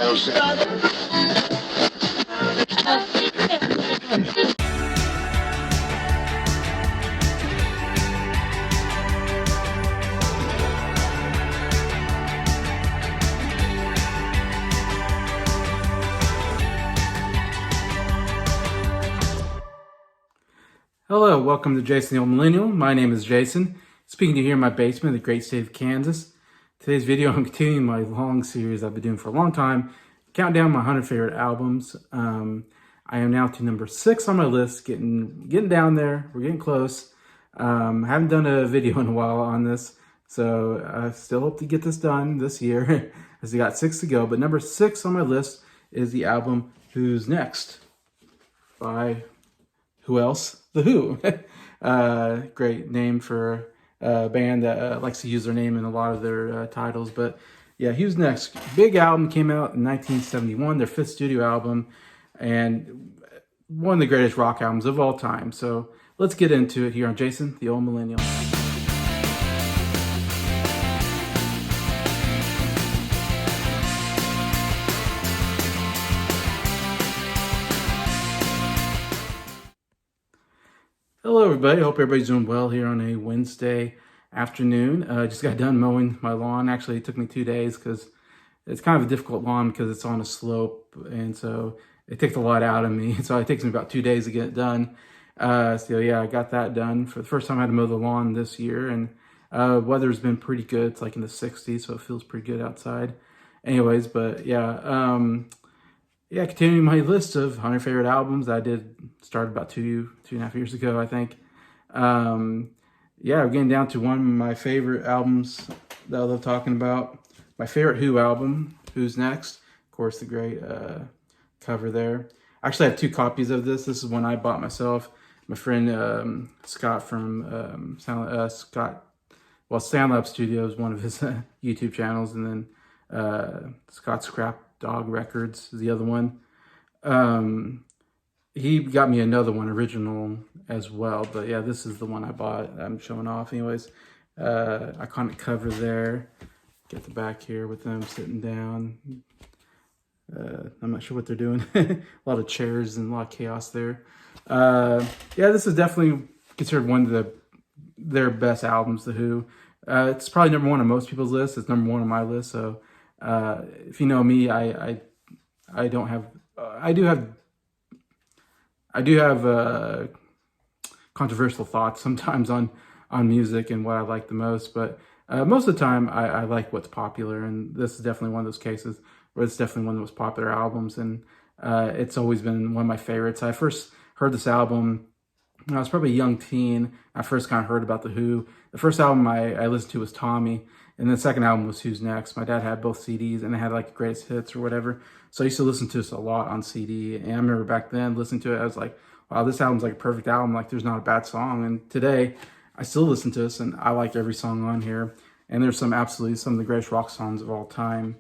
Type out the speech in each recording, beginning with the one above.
Hello, welcome to Jason the Old Millennial. My name is Jason, speaking to you here in my basement in the great state of Kansas. Today's video, I'm continuing my long series I've been doing for a long time, counting down my 100 favorite albums. I am now to number 6 on my list, getting down there. We're getting close. I haven't done a video in a while on this, so I still hope to get this done this year, as I got 6 to go. But number 6 on my list is the album Who's Next by who else? The Who. Great name for a band that likes to use their name in a lot of their titles. But yeah, Who's Next? Big album, came out in 1971, their 5th studio album, and one of the greatest rock albums of all time. So let's get into it here on Jason, the Old Millennial. Hello everybody, hope everybody's doing well here on a Wednesday afternoon. Just got done mowing my lawn. Actually, it took me 2 days because it's kind of a difficult lawn because it's on a slope, and so it takes a lot out of me. So it takes me about 2 days to get it done. So yeah, I got that done. For the first time I had to mow the lawn this year, and weather's been pretty good. It's like in the 60s, so it feels pretty good outside. Anyways, but yeah, continuing my list of 100 favorite albums that I did started about 2.5 years ago, I think. Yeah, we're getting down to one of my favorite albums that I love talking about. My favorite Who album, Who's Next. Of course, the great cover there. I actually have 2 copies of this. This is one I bought myself. My friend Scott from Soundlab Studios, one of his YouTube channels, and then Scott Scrap Dog Records is the other one. He got me another one, original as well, but yeah, this is the one I bought. I'm showing off anyways. Iconic cover there. Get the back here with them sitting down. I'm not sure what they're doing. A lot of chairs and a lot of chaos there. Yeah, this is definitely considered one of their best albums, The Who. It's probably number 1 on most people's list. It's number 1 on my list, so if you know me, I do have controversial thoughts sometimes on music and what I like the most, but most of the time I like what's popular, and this is definitely one of those cases where it's definitely one of the most popular albums, and it's always been one of my favorites. I first heard this album when I was probably a young teen. I first kind of heard about The Who. The first album I listened to was Tommy, and the second album was Who's Next. My dad had both CDs, and they had like greatest hits or whatever. So I used to listen to this a lot on CD. And I remember back then listening to it, I was like, wow, this album's like a perfect album. Like there's not a bad song. And today I still listen to this, and I like every song on here. And there's some of the greatest rock songs of all time,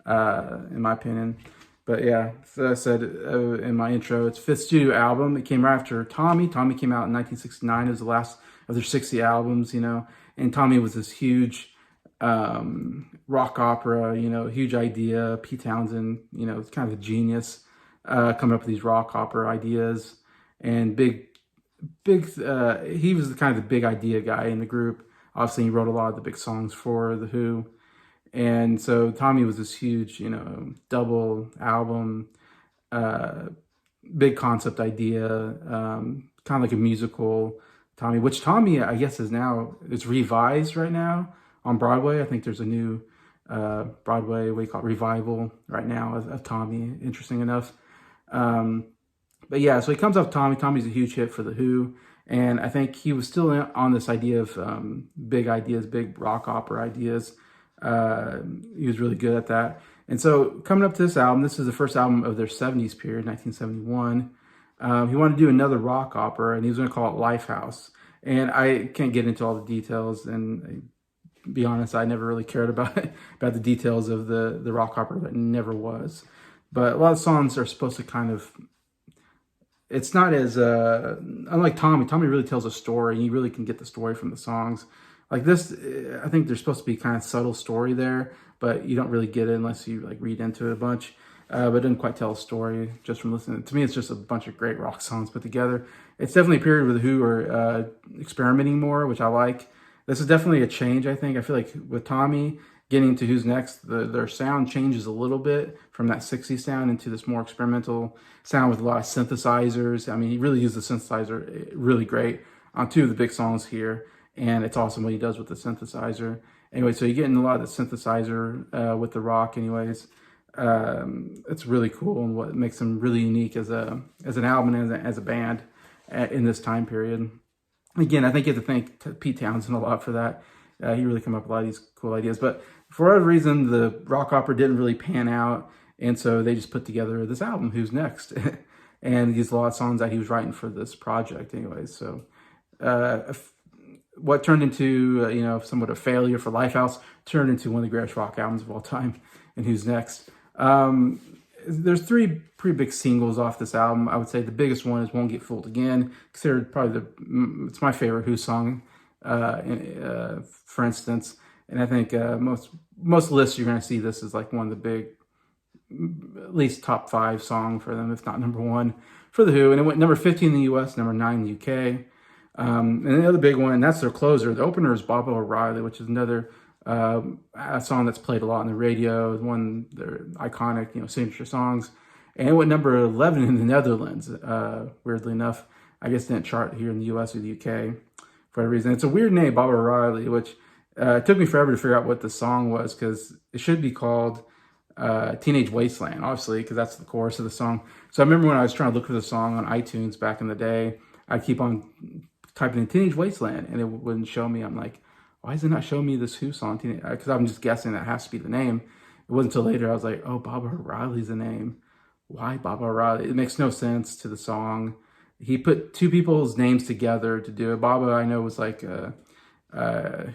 in my opinion. But yeah, as I said in my intro, it's 5th studio album. It came right after Tommy. Tommy came out in 1969. It was the last of their 60 albums, you know. And Tommy was this huge rock opera, you know, huge idea. Pete Townsend, you know, it's kind of a genius coming up with these rock opera ideas, and he was kind of the big idea guy in the group. Obviously, he wrote a lot of the big songs for The Who, and so Tommy was this huge, you know, double album, big concept idea, kind of like a musical Tommy, which Tommy, I guess, is revised right now on Broadway. I think there's a new Broadway, what do you call it, revival right now of Tommy, interesting enough. But yeah, so he comes off Tommy. Tommy's a huge hit for The Who, and I think he was still on this idea of big ideas, big rock opera ideas. He was really good at that. And so coming up to this album, this is the first album of their 70s period, 1971. He wanted to do another rock opera, and he was going to call it Lifehouse. And I can't get into all the details, and be honest, I never really cared about the details of the rock opera. That never was. But a lot of songs are supposed to kind of, it's not as, unlike Tommy. Tommy really tells a story, and you really can get the story from the songs. Like this, I think there's supposed to be kind of subtle story there, but you don't really get it unless you like read into it a bunch. But it didn't quite tell a story just from listening. To me, it's just a bunch of great rock songs put together. It's definitely a period where the Who are experimenting more, which I like. This is definitely a change, I think. I feel like with Tommy getting to Who's Next, their sound changes a little bit from that 60s sound into this more experimental sound with a lot of synthesizers. I mean, he really used the synthesizer really great on two of the big songs here, and it's awesome what he does with the synthesizer. Anyway, so you're getting a lot of the synthesizer with the rock anyways. It's really cool and what makes them really unique as an album and as a band in this time period. Again, I think you have to thank Pete Townsend a lot for that. He really came up with a lot of these cool ideas. But for whatever reason, the rock opera didn't really pan out. And so they just put together this album, Who's Next? And these a lot of songs that he was writing for this project anyways. So what turned into, somewhat a failure for Lifehouse turned into one of the greatest rock albums of all time. And Who's Next? There's three pretty big singles off this album. I would say the biggest one is Won't Get Fooled Again. Considered probably it's my favorite Who song, for instance. And I think most lists you're going to see this is like one of the big, at least top 5 song for them, if not number 1 for the Who. And it went number 15 in the US, number 9 in the UK. And the other big one, and that's their closer. The opener is Baba O'Riley, which is another a song that's played a lot on the radio, one of their iconic, signature songs. And it went number 11 in the Netherlands, weirdly enough. I guess it didn't chart here in the US or the UK for a reason. It's a weird name, Baba O'Riley, which it took me forever to figure out what the song was, because it should be called Teenage Wasteland, obviously, because that's the chorus of the song. So I remember when I was trying to look for the song on iTunes back in the day, I'd keep on typing in Teenage Wasteland, and it wouldn't show me. I'm like, why is it not showing me this Who song? Because I'm just guessing that has to be the name. It wasn't until later I was like, oh, Baba O'Riley's the name. Why Baba O'Riley? It makes no sense to the song. He put two people's names together to do it. Baba, I know, was like a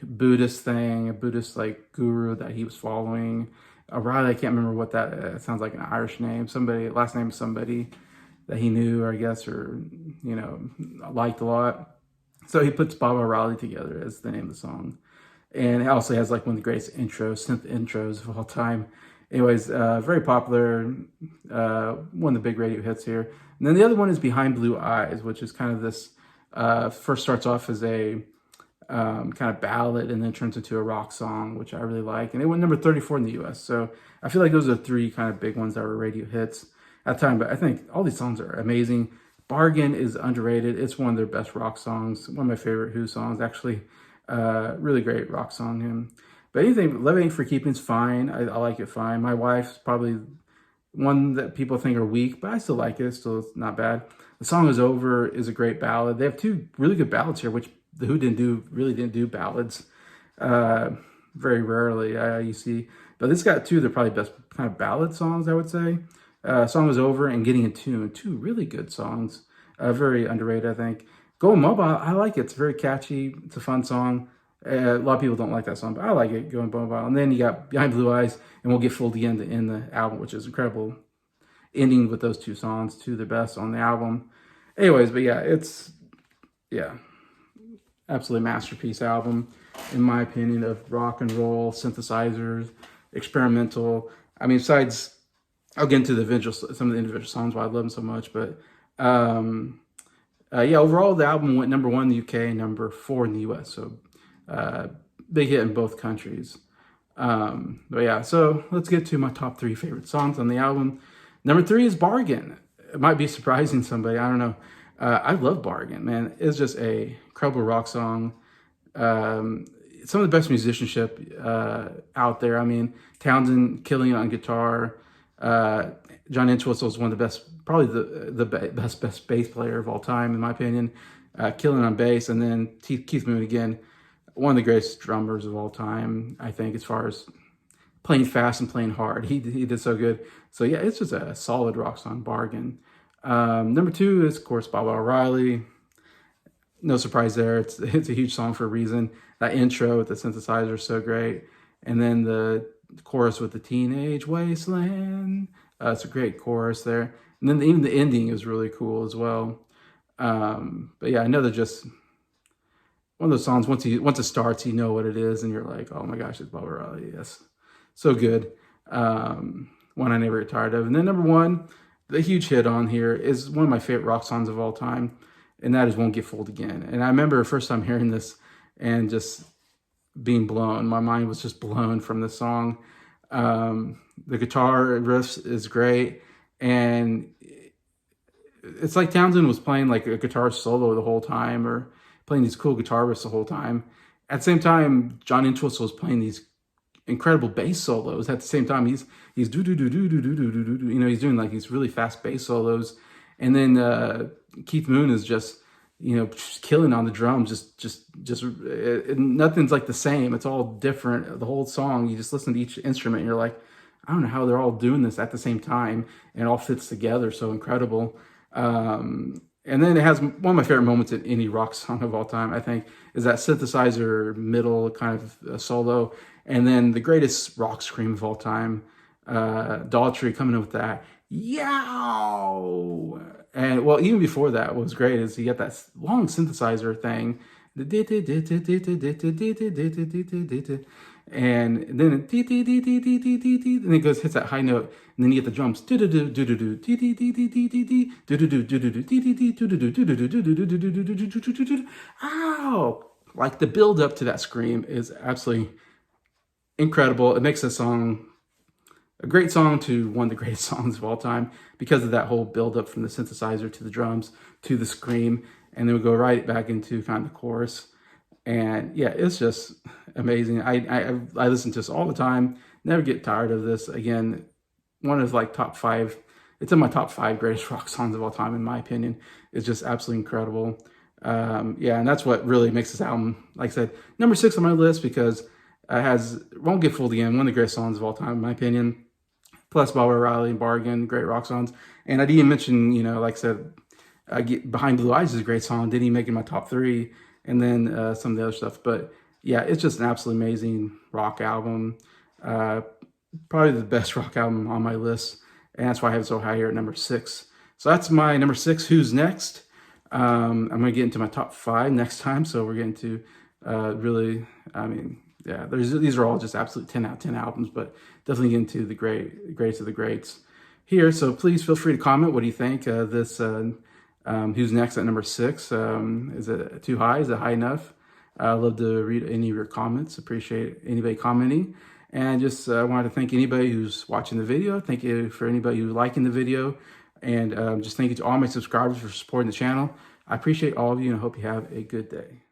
Buddhist thing, a Buddhist like guru that he was following. O'Riley, I can't remember what that sounds like, an Irish name. Somebody, last name of somebody that he knew, or I guess, or liked a lot. So he puts Baba O'Riley together as the name of the song. And it also has like one of the greatest synth intros of all time. Anyways, very popular, one of the big radio hits here. And then the other one is Behind Blue Eyes, which is kind of this, first starts off as a kind of ballad and then turns into a rock song, which I really like. And it went number 34 in the US. So I feel like those are 3 kind of big ones that were radio hits at the time. But I think all these songs are amazing. Bargain is underrated. It's one of their best rock songs. One of my favorite Who songs, actually. Really great rock song. But anything, Love Ain't For Keeping is fine. I like it fine. My Wife's probably one that people think are weak, but I still like it. Still, it's not bad. The Song Is Over is a great ballad. They have 2 really good ballads here, which the Who really didn't do ballads. Very rarely, you see. But this got 2 of the probably best kind of ballad songs, I would say. Song Is Over and Getting in Tune, 2 really good songs. Very underrated, I think. Going Mobile, I like it. It's very catchy. It's a fun song. A lot of people don't like that song, but I like it, Going Mobile. And then you got Behind Blue Eyes and We'll Get Fooled Again to end the album, which is incredible. Ending with those 2 songs, 2 of the best on the album. Anyways, but yeah, it's, absolutely masterpiece album, in my opinion, of rock and roll, synthesizers, experimental. I mean, besides, I'll get into some of the individual songs why I love them so much, but overall the album went number 1 in the UK, number 4 in the US, so big hit in both countries. But yeah, so let's get to my top 3 favorite songs on the album. Number 3 is Bargain. It might be surprising somebody, I don't know. I love Bargain, man. It's just a incredible rock song. Some of the best musicianship out there. I mean, Townsend killing it on guitar. John Entwistle is one of the best, probably the best bass player of all time, in my opinion. Killing on bass. And then Keith Moon, again, one of the greatest drummers of all time, I think, as far as playing fast and playing hard. He did so good. So yeah, it's just a solid rock song, Bargain. Number 2 is, of course, Baba O'Riley. No surprise there. It's a huge song for a reason. That intro with the synthesizer is so great. And then the chorus with the Teenage Wasteland. It's a great chorus there. And then even the ending is really cool as well. But yeah, another just one of those songs, once it starts, you know what it is. And you're like, oh my gosh, it's Baba O'Riley, yes. So good. One I never get tired of. And then number one, the huge hit on here is one of my favorite rock songs of all time, and that is Won't Get Fooled Again. And I remember the first time hearing this and just being blown. My mind was just blown from the song. The guitar riff is great, and it's like Townsend was playing like a guitar solo the whole time, or playing these cool guitar riffs the whole time. At the same time, John Entwistle was playing these incredible bass solos. At the same time, he's do do do do do do do do do. You know, he's doing like these really fast bass solos, and then Keith Moon is just, you know, just killing on the drums. Nothing's like the same. It's all different. The whole song, you just listen to each instrument, and you're like, I don't know how they're all doing this at the same time, and it all fits together so incredible. And then it has one of my favorite moments in any rock song of all time, I think, is that synthesizer middle kind of solo. And then the greatest rock scream of all time, Daughtry coming in with that, yow! And well, even before that, what was great is you get that long synthesizer thing, and then it goes, hits that high note, and then you get the drums. Ow! Like the build up to that scream is absolutely incredible. It makes the song a great song to one of the greatest songs of all time because of that whole build up from the synthesizer to the drums to the scream, and then we go right back into kind of the chorus. And yeah, it's just amazing. I listen to this all the time. Never get tired of this. Again, one of like top five. It's in my top 5 greatest rock songs of all time, in my opinion. It's just absolutely incredible. Yeah, and that's what really makes this album, like I said, number 6 on my list, because it has Won't Get Fooled Again, one of the greatest songs of all time, in my opinion. Plus Bobby Riley and Bargain, great rock songs. And I didn't even mention, you know, like I said, Behind Blue Eyes is a great song. Didn't even make it in my top 3. And then some of the other stuff. But yeah, it's just an absolutely amazing rock album. Probably the best rock album on my list. And that's why I have it so high here at number 6. So that's my number 6, Who's Next? I'm going to get into my top 5 next time. So we're getting to really, I mean, yeah, these are all just absolute 10 out of 10 albums, but definitely get into the greats of the greats here. So please feel free to comment. What do you think? Who's Next at number 6? Is it too high? Is it high enough? I'd love to read any of your comments. Appreciate anybody commenting. And just wanted to thank anybody who's watching the video. Thank you for anybody who's liking the video. And just thank you to all my subscribers for supporting the channel. I appreciate all of you, and I hope you have a good day.